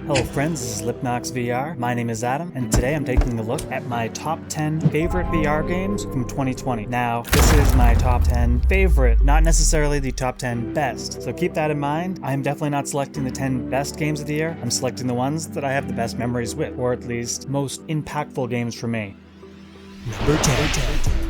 Hello friends, this is Lipnox VR. My name is Adam, and today I'm taking a look at my top 10 favorite VR games from 2020. Now, this is my top 10 favorite, not necessarily the top 10 best. So keep that in mind. I'm definitely not selecting the 10 best games of the year. I'm selecting the ones that I have the best memories with, or at least most impactful games for me. Number 10.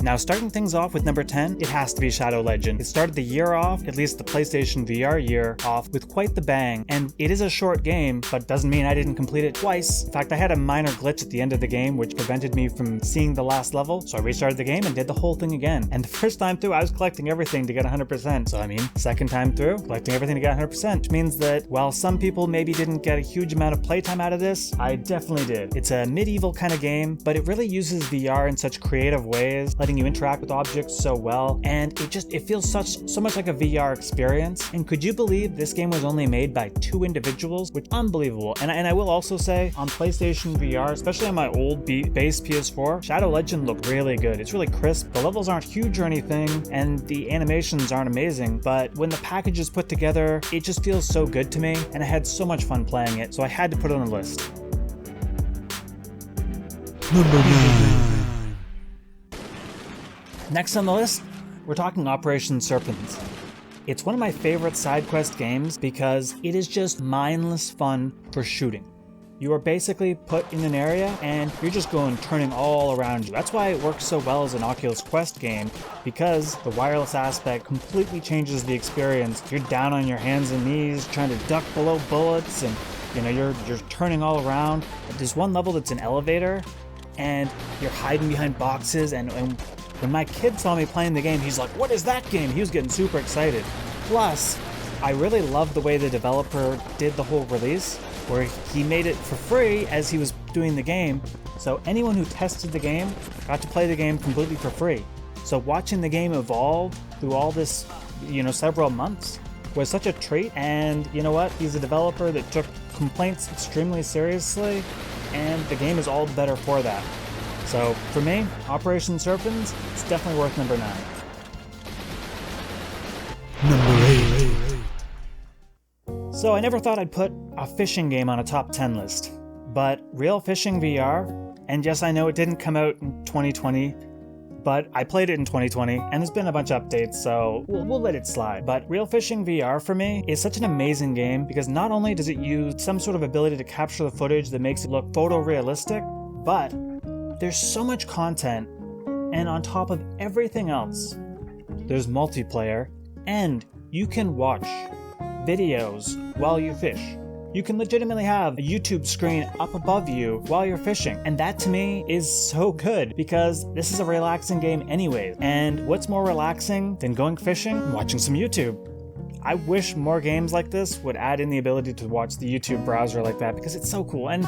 Now, starting things off with number 10, it has to be Shadow Legend. It started the year off, at least the PlayStation VR year, off with quite the bang, and it is a short game, but doesn't mean I didn't complete it twice. In fact, I had a minor glitch at the end of the game which prevented me from seeing the last level, so I restarted the game and did the whole thing again. And the first time through, I was collecting everything to get 100%. So second time through, collecting everything to get 100%, which means that while some people maybe didn't get a huge amount of playtime out of this, I definitely did. It's a medieval kind of game, but it really uses VR in such creative ways, letting you interact with objects so well, and it feels so much like a VR experience. And could you believe this game was only made by 2 individuals, which is unbelievable. And I will also say, on PlayStation VR, especially on my old base PS4, Shadow Legend looked really good. It's really crisp. The levels aren't huge or anything, and the animations aren't amazing, but when the package is put together, it just feels so good to me, and I had so much fun playing it, so I had to put it on the list. Number 9. Next on the list, we're talking Operation Serpents. It's one of my favorite side quest games because it is just mindless fun for shooting. You are basically put in an area and you're just turning all around you. That's why it works so well as an Oculus Quest game, because the wireless aspect completely changes the experience. You're down on your hands and knees trying to duck below bullets, and you're turning all around. There's one level that's an elevator and you're hiding behind boxes, and when my kid saw me playing the game, he's like, "What is that game?" He was getting super excited. Plus, I really love the way the developer did the whole release, where he made it for free as he was doing the game, so anyone who tested the game got to play the game completely for free. So watching the game evolve through all this, several months was such a treat. And you know what? He's a developer that took complaints extremely seriously, and the game is all the better for that. So for me, Operation Serpents, it's definitely worth number 9. Number 8. So I never thought I'd put a fishing game on a top 10 list, but Real Fishing VR, and yes, I know it didn't come out in 2020, but I played it in 2020, and there's been a bunch of updates, so we'll let it slide. But Real Fishing VR for me is such an amazing game because not only does it use some sort of ability to capture the footage that makes it look photorealistic, but there's so much content, and on top of everything else, there's multiplayer, and you can watch videos while you fish. You can legitimately have a YouTube screen up above you while you're fishing, and that to me is so good because this is a relaxing game anyways. And what's more relaxing than going fishing and watching some YouTube? I wish more games like this would add in the ability to watch the YouTube browser like that, because it's so cool. And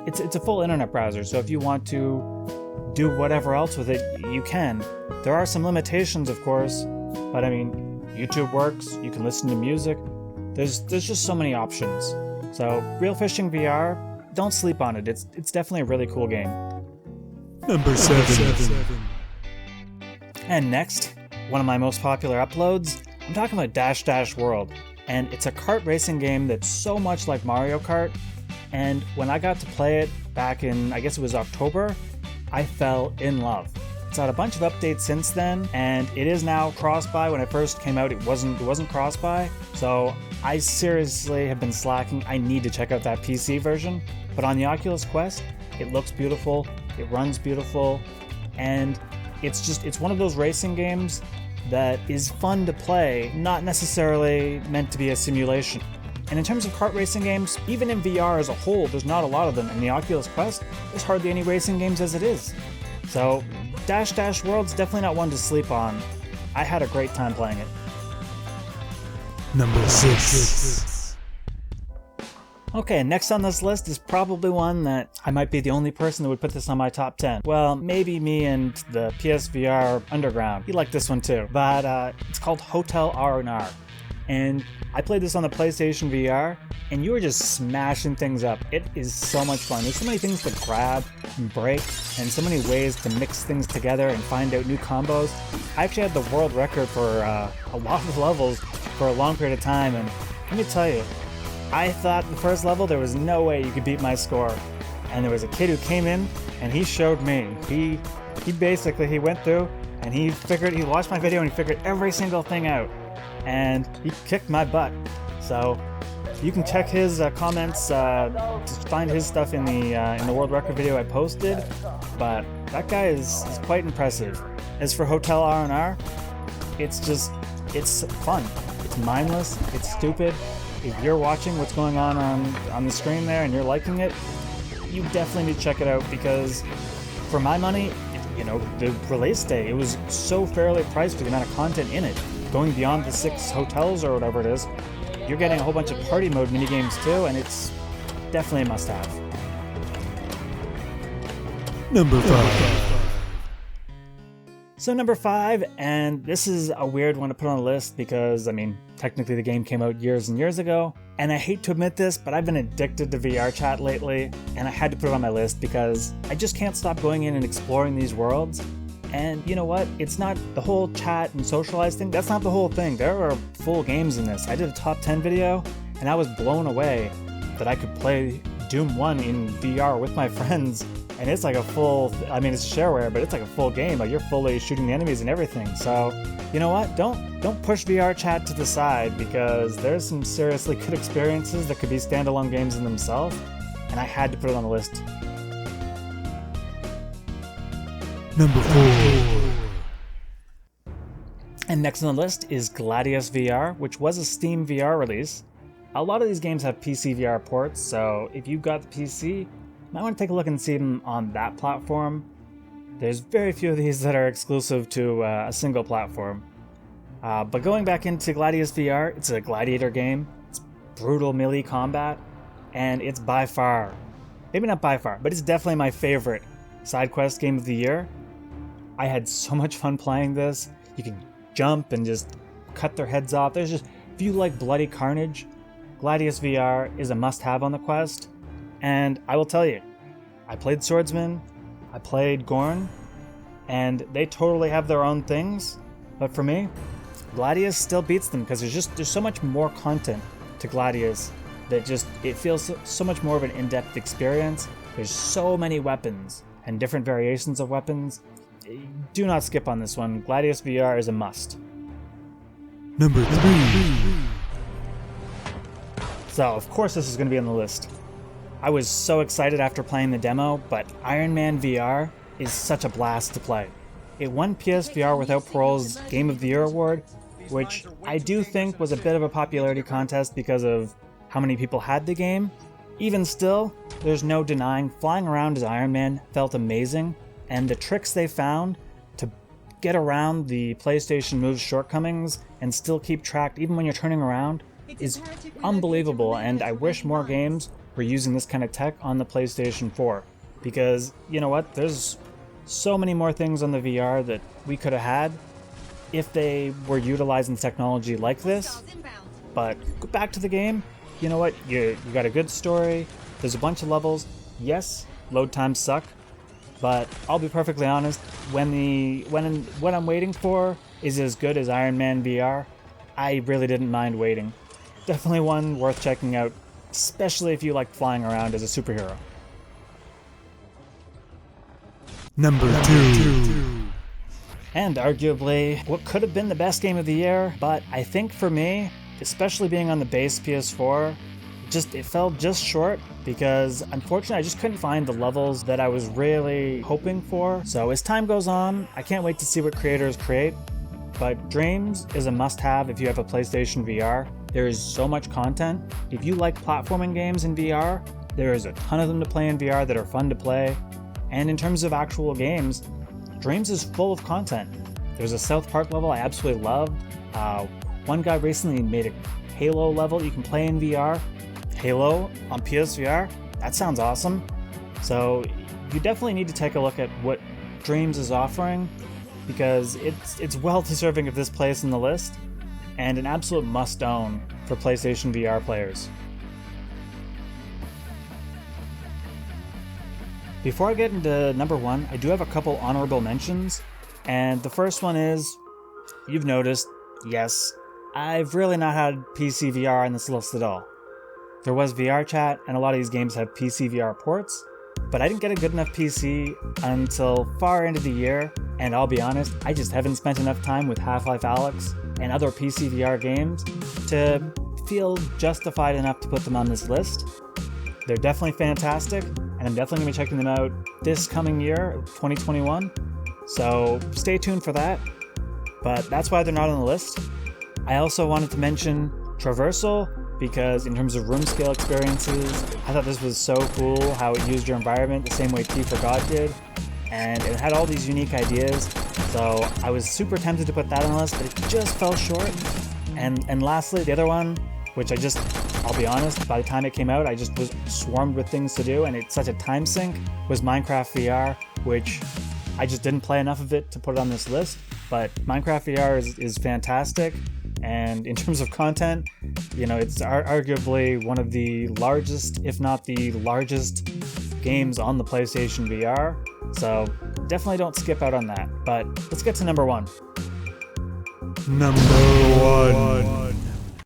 it's a full internet browser, so if you want to do whatever else with it, you can. There are some limitations, of course, but YouTube works. You can listen to music. There's just so many options. So Real Fishing VR, don't sleep on it. It's definitely a really cool game. Number 7. And next, one of my most popular uploads, I'm talking about Dash Dash World, and it's a kart racing game that's so much like Mario Kart, and when I got to play it back in, I guess it was October, I fell in love. It's had a bunch of updates since then, and it is now cross-buy. When it first came out, it wasn't cross-buy, so I seriously have been slacking. I need to check out that PC version, but on the Oculus Quest, it looks beautiful, it runs beautiful, and it's one of those racing games that is fun to play, not necessarily meant to be a simulation. And in terms of kart racing games, even in VR as a whole, there's not a lot of them. In the Oculus Quest, there's hardly any racing games as it is. So Dash Dash World's definitely not one to sleep on. I had a great time playing it. Number 6. Okay, next on this list is probably one that I might be the only person that would put this on my top 10. Well, maybe me and the PSVR Underground. You like this one too. But it's called Hotel R&R. And I played this on the PlayStation VR, and you are just smashing things up. It is so much fun. There's so many things to grab and break, and so many ways to mix things together and find out new combos. I actually had the world record for a lot of levels for a long period of time, and let me tell you, I thought the first level there was no way you could beat my score. And there was a kid who came in and he showed me. He went through and he watched my video and he figured every single thing out. And he kicked my butt. So you can check his comments to find his stuff in the world record video I posted. But that guy is quite impressive. As for Hotel R&R, it's fun. It's mindless. It's stupid. If you're watching what's going on the screen there and you're liking it, you definitely need to check it out because, for my money, the release day, it was so fairly priced for the amount of content in it. Going beyond the 6 hotels or whatever it is, you're getting a whole bunch of party mode minigames too, and it's definitely a must-have. Number 5. So number 5, and this is a weird one to put on the list because, technically the game came out years and years ago, and I hate to admit this, but I've been addicted to VR chat lately, and I had to put it on my list because I just can't stop going in and exploring these worlds. And you know what? It's not the whole chat and socialize thing, that's not the whole thing. There are full games in this. I did a top 10 video, and I was blown away that I could play Doom 1 in VR with my friends. And it's like a full, it's shareware, but it's like a full game. Like, you're fully shooting the enemies and everything. So, you know what? Don't push VR chat to the side because there's some seriously good experiences that could be standalone games in themselves. And I had to put it on the list. Number 4. And next on the list is Gladius VR, which was a Steam VR release. A lot of these games have PC VR ports, so if you've got the PC, I want to take a look and see them on that platform. There's very few of these that are exclusive to a single platform. But going back into Gladius VR, it's a gladiator game. It's brutal melee combat, and it's by far, maybe not by far, but it's definitely my favorite side quest game of the year. I had so much fun playing this. You can jump and just cut their heads off. If you like bloody carnage, Gladius VR is a must-have on the Quest. And I will tell you, I played Swordsman, I played Gorn, and they totally have their own things. But for me, Gladius still beats them because there's so much more content to Gladius that it feels so much more of an in-depth experience. There's so many weapons and different variations of weapons. Do not skip on this one. Gladius VR is a must. Number 3. So, of course this is going to be on the list. I was so excited after playing the demo, but Iron Man VR is such a blast to play. It won PSVR Without Parole's Game of the Year award, which I do think was a bit of a popularity contest because of how many people had the game. Even still, there's no denying flying around as Iron Man felt amazing, and the tricks they found to get around the PlayStation Move's shortcomings and still keep track even when you're turning around is unbelievable, and I wish more games were using this kind of tech on the PlayStation 4. Because, you know what, there's so many more things on the VR that we could have had if they were utilizing technology like this. But go back to the game, you know what, you got a good story, there's a bunch of levels. Yes, load times suck, but I'll be perfectly honest, when what I'm waiting for is as good as Iron Man VR, I really didn't mind waiting. Definitely one worth checking out, especially if you like flying around as a superhero. Number 2. And arguably what could have been the best game of the year, but I think for me, especially being on the base PS4, it fell just short because unfortunately I just couldn't find the levels that I was really hoping for. So as time goes on, I can't wait to see what creators create, but Dreams is a must-have if you have a PlayStation VR. There is so much content. If you like platforming games in VR, there is a ton of them to play in VR that are fun to play. And in terms of actual games, Dreams is full of content. There's a South Park level I absolutely loved. One guy recently made a Halo level you can play in VR. Halo on PSVR? That sounds awesome. So you definitely need to take a look at what Dreams is offering because it's well deserving of this place in the list and an absolute must-own for PlayStation VR players. Before I get into number 1, I do have a couple honorable mentions, and the first one is, you've noticed, yes, I've really not had PC VR on this list at all. There was VR chat, and a lot of these games have PSVR ports, but I didn't get a good enough PC until far into the year, and I'll be honest, I just haven't spent enough time with Half-Life Alyx and other PSVR games to feel justified enough to put them on this list. They're definitely fantastic, and I'm definitely going to be checking them out this coming year, 2021, so stay tuned for that. But that's why they're not on the list. I also wanted to mention Traversal, because in terms of room scale experiences, I thought this was so cool how it used your environment the same way T for God did, and it had all these unique ideas, so I was super tempted to put that on the list, but it just fell short. And lastly, the other one, which I'll be honest, by the time it came out, I just was swarmed with things to do, and it's such a time sink, was Minecraft VR, which I just didn't play enough of it to put it on this list, but Minecraft VR is fantastic. And in terms of content, it's arguably one of the largest, if not the largest, games on the PlayStation VR. So definitely don't skip out on that. But let's get to number one. Number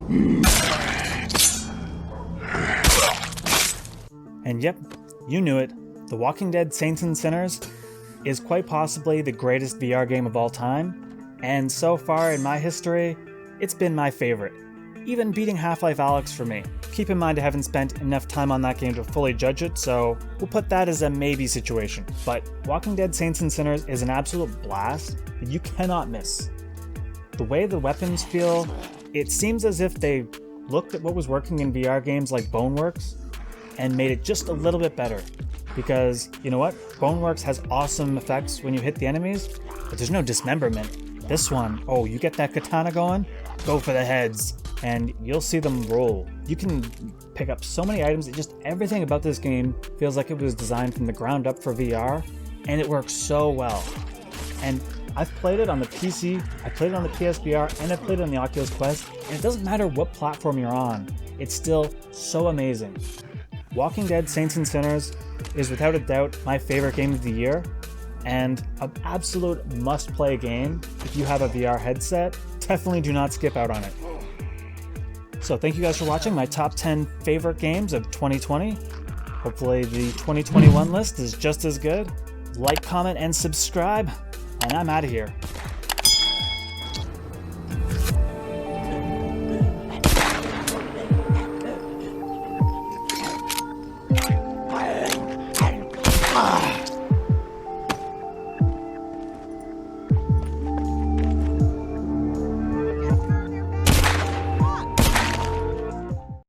1. And yep, you knew it. The Walking Dead Saints and Sinners is quite possibly the greatest VR game of all time. And so far in my history, it's been my favorite, even beating Half-Life Alyx for me. Keep in mind I haven't spent enough time on that game to fully judge it, so we'll put that as a maybe situation. But Walking Dead Saints and Sinners is an absolute blast that you cannot miss. The way the weapons feel, it seems as if they looked at what was working in VR games like Boneworks and made it just a little bit better. Because, you know what? Boneworks has awesome effects when you hit the enemies, but there's no dismemberment. This one, oh, you get that katana going? Go for the heads, and you'll see them roll. You can pick up so many items, everything about this game feels like it was designed from the ground up for VR, and it works so well. And I've played it on the PC, I played it on the PSVR, and I played it on the Oculus Quest, and it doesn't matter what platform you're on, it's still so amazing. Walking Dead Saints and Sinners is without a doubt my favorite game of the year, and an absolute must-play game if you have a VR headset. Definitely do not skip out on it. So thank you guys for watching my top 10 favorite games of 2020. Hopefully the 2021 list is just as good. Like, comment, and subscribe, and I'm out of here.